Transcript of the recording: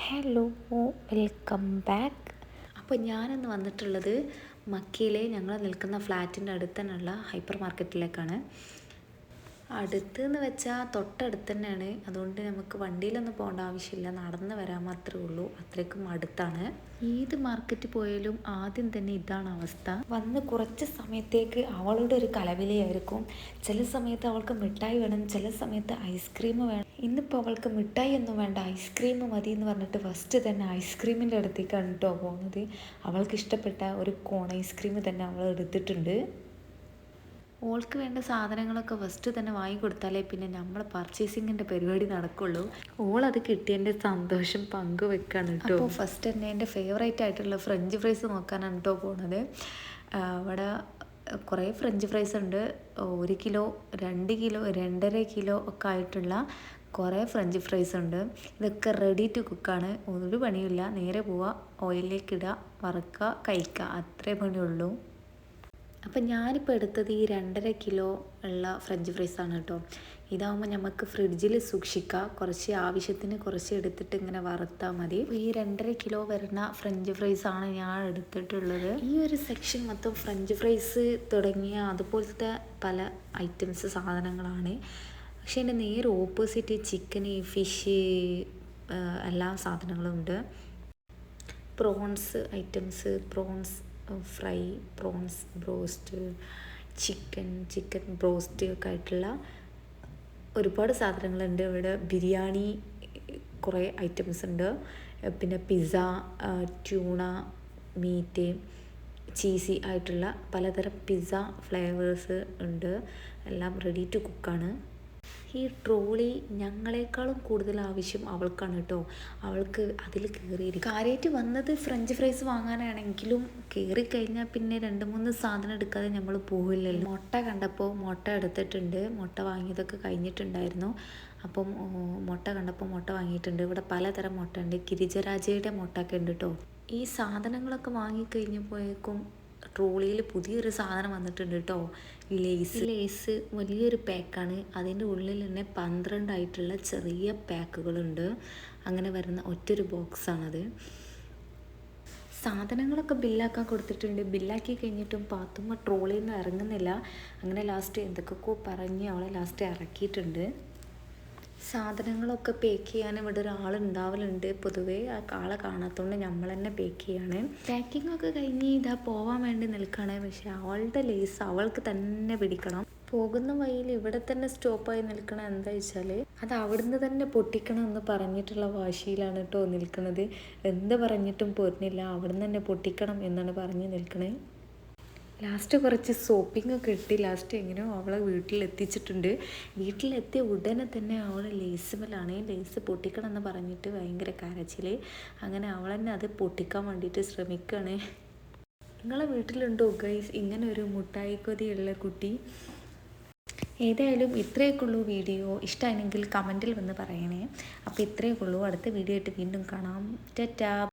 Hello, welcome back. അപ്പോൾ ഞാനിന്ന് വന്നിട്ടുള്ളത് മക്കയിലെ ഞങ്ങൾ നിൽക്കുന്ന ഫ്ലാറ്റിൻ്റെ അടുത്ത് തന്നെയുള്ള ഹൈപ്പർ മാർക്കറ്റിലേക്കാണ്. അടുത്ത് എന്ന് വെച്ചാൽ തൊട്ടടുത്ത് തന്നെയാണ്. അതുകൊണ്ട് നമുക്ക് വണ്ടിയിലൊന്നും പോകേണ്ട ആവശ്യമില്ല, നടന്ന് വരാൻ മാത്രമേ ഉള്ളൂ. അത്രയ്ക്കും അടുത്താണ്. ഏത് മാർക്കറ്റ് പോയാലും ആദ്യം തന്നെ ഇതാണ് അവസ്ഥ. വന്ന് കുറച്ച് സമയത്തേക്ക് അവളുടെ ഒരു കലവിലയായിരിക്കും. ചില സമയത്ത് അവൾക്ക് മിഠായി വേണം, ചില സമയത്ത് ഐസ്ക്രീം വേണം. ഇന്നിപ്പോൾ അവൾക്ക് മിഠായി ഒന്നും വേണ്ട, ഐസ്ക്രീം മതി എന്ന് പറഞ്ഞിട്ട് ഫസ്റ്റ് തന്നെ ഐസ്ക്രീമിൻ്റെ അടുത്തേക്കാണ് കേട്ടോ പോകുന്നത്. അവൾക്ക് ഇഷ്ടപ്പെട്ട ഒരു കോൺ ഐസ്ക്രീം തന്നെ അവൾ എടുത്തിട്ടുണ്ട്. ഓൾക്ക് വേണ്ട സാധനങ്ങളൊക്കെ ഫസ്റ്റ് തന്നെ വാങ്ങിക്കൊടുത്താലേ പിന്നെ നമ്മൾ പർച്ചേസിങ്ങിൻ്റെ പരിപാടി നടക്കുള്ളൂ. ഓളത് കിട്ടിയതിൻ്റെ സന്തോഷം പങ്കുവെക്കാണ് കേട്ടോ. അപ്പോൾ ഫസ്റ്റ് തന്നെ എൻ്റെ ഫേവറേറ്റ് ആയിട്ടുള്ള ഫ്രഞ്ച് ഫ്രൈസ് നോക്കാനാണ് കേട്ടോ പോകുന്നത്. അവിടെ കുറേ ഫ്രഞ്ച് ഫ്രൈസ് ഉണ്ട്. 1 കിലോ, 2 കിലോ, 2.5 കിലോ ഒക്കെ ആയിട്ടുള്ള കുറേ ഫ്രഞ്ച് ഫ്രൈസ് ഉണ്ട്. ഇതൊക്കെ റെഡി ടു കുക്കാണ്. ഒരു പണിയില്ല, നേരെ പോവുക, ഓയിലിലേക്ക് ഇടുക, വറുക്കുക, കഴിക്കുക, അത്രേ പണിയുള്ളൂ. അപ്പം ഞാനിപ്പോൾ എടുത്തത് ഈ 2.5 കിലോ ഉള്ള ഫ്രഞ്ച് ഫ്രൈസാണ് കേട്ടോ. ഇതാകുമ്പോൾ നമുക്ക് ഫ്രിഡ്ജിൽ സൂക്ഷിക്കാം. കുറച്ച് ആവശ്യത്തിന് കുറച്ച് എടുത്തിട്ട് ഇങ്ങനെ വറുത്താൽ മതി. ഈ 2.5 കിലോ വരുന്ന ഫ്രഞ്ച് ഫ്രൈസാണ് ഞാൻ എടുത്തിട്ടുള്ളത്. ഈ ഒരു സെക്ഷൻ മൊത്തം ഫ്രഞ്ച് ഫ്രൈസ് തുടങ്ങിയ അതുപോലത്തെ പല ഐറ്റംസ് സാധനങ്ങളാണ്. പക്ഷേ എൻ്റെ നേരെ ഓപ്പോസിറ്റ് ചിക്കന്, ഫിഷ്, എല്ലാ സാധനങ്ങളും ഉണ്ട്. Prawns items, prawns fry, prawns broast, chicken broast ഒക്കെ ആയിട്ടുള്ള ഒരുപാട് സാധനങ്ങളുണ്ട് ഇവിടെ. ബിരിയാണി കുറേ ഐറ്റംസ് ഉണ്ട്. പിന്നെ പിസ്സ, ട്യൂണ, മീറ്റ്, ചീസി ആയിട്ടുള്ള പലതരം പിസ്സ ഫ്ലേവേഴ്സ് ഉണ്ട്. എല്ലാം റെഡി ടു കുക്കാണ്. ഈ ട്രോളി ഞങ്ങളെക്കാളും കൂടുതൽ ആവശ്യം അവൾക്കാണ് കേട്ടോ. അവൾക്ക് അതിൽ കയറിയിരിക്കും. കാര്യമായിട്ട് വന്നത് ഫ്രഞ്ച് ഫ്രൈസ് വാങ്ങാനാണെങ്കിലും കയറിക്കഴിഞ്ഞാൽ പിന്നെ 2-3 സാധനം എടുക്കാതെ നമ്മൾ പോവില്ലല്ലോ. മുട്ട കണ്ടപ്പോൾ മുട്ട എടുത്തിട്ടുണ്ട്. മുട്ട വാങ്ങിയതൊക്കെ കഴിഞ്ഞിട്ടുണ്ടായിരുന്നു. അപ്പം മുട്ട കണ്ടപ്പോൾ മുട്ട വാങ്ങിയിട്ടുണ്ട്. ഇവിടെ പലതരം മുട്ട ഉണ്ട്. ഗിരിജരാജയുടെ മുട്ട ഒക്കെ ഉണ്ട് കേട്ടോ. ഈ സാധനങ്ങളൊക്കെ വാങ്ങിക്കഴിഞ്ഞപ്പോഴേക്കും ട്രോളിയിൽ പുതിയൊരു സാധനം വന്നിട്ടുണ്ട് കേട്ടോ. ലേസ് വലിയൊരു പാക്കാണ്. അതിൻ്റെ ഉള്ളിൽ തന്നെ 12 ആയിട്ടുള്ള ചെറിയ പാക്കുകളുണ്ട്. അങ്ങനെ വരുന്ന ഒറ്റൊരു ബോക്സാണത്. സാധനങ്ങളൊക്കെ ബില്ലാക്കാൻ കൊടുത്തിട്ടുണ്ട്. ബില്ലാക്കി കഴിഞ്ഞിട്ടും പാത്തുമ്മ ട്രോളിയിൽ നിന്ന് ഇറങ്ങുന്നില്ല. അങ്ങനെ ലാസ്റ്റ് എന്തൊക്കെയോ പറഞ്ഞ് അവളെ ലാസ്റ്റ് ഇറക്കിയിട്ടുണ്ട്. സാധനങ്ങളൊക്കെ പേക്ക് ചെയ്യാൻ ഇവിടെ ഒരാളുണ്ടാവലുണ്ട്. പൊതുവേ ആ ആളെ കാണാത്തതുകൊണ്ട് നമ്മൾ തന്നെ പേക്ക് ചെയ്യാണ്. പാക്കിംഗ് ഒക്കെ കഴിഞ്ഞ് ഇതാ പോവാൻ വേണ്ടി നിൽക്കുകയാണ്. പക്ഷെ അവളുടെ ലേസ് അവൾക്ക് തന്നെ പിടിക്കണം. പോകുന്ന വഴിയിൽ ഇവിടെ തന്നെ സ്റ്റോപ്പായി നിൽക്കണം. എന്താ വെച്ചാൽ അത് അവിടുന്ന് തന്നെ പൊട്ടിക്കണം എന്ന് പറഞ്ഞിട്ടുള്ള വാശിയിലാണ് കേട്ടോ നിൽക്കുന്നത്. എന്ത് പറഞ്ഞിട്ടും പോരുന്നില്ല, അവിടുന്ന് തന്നെ പൊട്ടിക്കണം എന്നാണ് പറഞ്ഞ് നിൽക്കണേ. ലാസ്റ്റ് കുറച്ച് സോപ്പിങ്ങൊക്കെ ഇട്ട് ലാസ്റ്റ് എങ്ങനെയോ അവളെ വീട്ടിലെത്തിച്ചിട്ടുണ്ട്. വീട്ടിലെത്തിയ ഉടനെ തന്നെ അവൾ ലേസുമലാണ്. ലേസ് പൊട്ടിക്കണം എന്ന് പറഞ്ഞിട്ട് ഭയങ്കര കരച്ചിൽ. അങ്ങനെ അവൾ തന്നെ അത് പൊട്ടിക്കാൻ വേണ്ടിയിട്ട് ശ്രമിക്കുകയാണ്. നിങ്ങളെ വീട്ടിലുണ്ടോ ഗൈസ് ഇങ്ങനെ ഒരു മുട്ടായി കൊതിയുള്ള കുട്ടി? ഏതായാലും ഇത്രയൊക്കെ ഉള്ളൂ വീഡിയോ. ഇഷ്ടമായെങ്കിൽ കമൻറ്റിൽ വന്ന് പറയണേ. അപ്പോൾ ഇത്രയൊക്കെ ഉള്ളൂ. അടുത്ത വീഡിയോ ആയിട്ട് വീണ്ടും കാണാം. ടാറ്റാ.